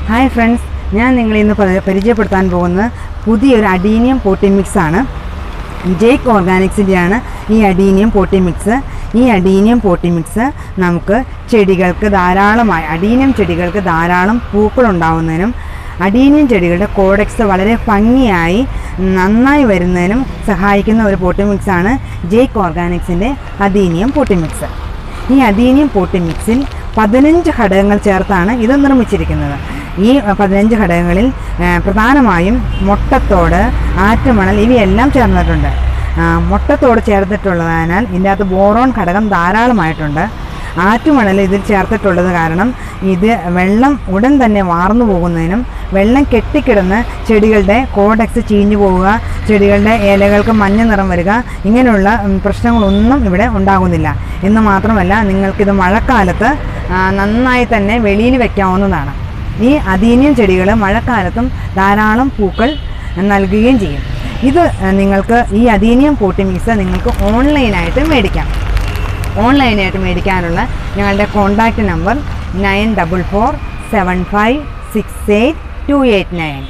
Hi friends, ഞാൻ നിങ്ങളെ ഇന്ന് പരിചയപ്പെടുത്താൻ പോകുന്നത് പുതിയൊരു അഡീനിയം പോട്ടി മിക്സാണ്. ജേക്ക് ഓർഗാനിക്സിൻ്റെയാണ് ഈ അഡീനിയം പോട്ടി മിക്സ്. ഈ അഡീനിയം പോട്ടി മിക്സ് നമുക്ക് അഡീനിയം ചെടികൾക്ക് ധാരാളം പൂക്കളുണ്ടാവുന്നതിനും അഡീനിയം ചെടികളുടെ കോഡെക്സ് വളരെ ഭംഗിയായി നന്നായി വരുന്നതിനും സഹായിക്കുന്ന ഒരു പോട്ടി മിക്സാണ് ജേക്ക് ഓർഗാനിക്സിൻ്റെ അഡീനിയം പോട്ടി മിക്സ്. ഈ അഡീനിയം പോട്ടി മിക്സിൽ 15 ഘടകങ്ങൾ ചേർത്താണ് ഇത് നിർമ്മിച്ചിരിക്കുന്നത്. ഈ 15 ഘടകങ്ങളിൽ പ്രധാനമായും മുട്ടത്തോട്, ആറ്റുമണൽ ഇവയെല്ലാം ചേർന്നിട്ടുണ്ട്. മുട്ടത്തോട് ചേർത്തിട്ടുള്ളതിനാൽ ഇതിൻ്റെ അകത്ത് ബോറോൺ ഘടകം ധാരാളമായിട്ടുണ്ട്. ആറ്റുമണൽ ഇതിൽ ചേർത്തിട്ടുള്ളത് കാരണം ഇത് വെള്ളം ഉടൻ തന്നെ വാർന്നു പോകുന്നതിനും വെള്ളം കെട്ടിക്കിടന്ന് ചെടികളുടെ കോഡെക്സ് ചീഞ്ഞു പോവുക, ചെടികളുടെ ഇലകൾക്ക് മഞ്ഞ നിറം വരിക, ഇങ്ങനെയുള്ള പ്രശ്നങ്ങളൊന്നും ഇവിടെ ഉണ്ടാകുന്നില്ല. എന്ന് മാത്രമല്ല, നിങ്ങൾക്കിത് മഴക്കാലത്ത് നന്നായി തന്നെ വെളിയിൽ വയ്ക്കാവുന്നതാണ്. ഈ അഡീനിയം ചെടികൾ മഴക്കാലത്തും ധാരാളം പൂക്കൾ നൽകുകയും ചെയ്യും. ഇത് നിങ്ങൾക്ക് ഈ അഡീനിയം പോട്ടി മിക്സ് നിങ്ങൾക്ക് ഓൺലൈനായിട്ട് മേടിക്കാം. ഓൺലൈനായിട്ട് മേടിക്കാനുള്ള ഞങ്ങളുടെ കോൺടാക്റ്റ് നമ്പർ 9447568289.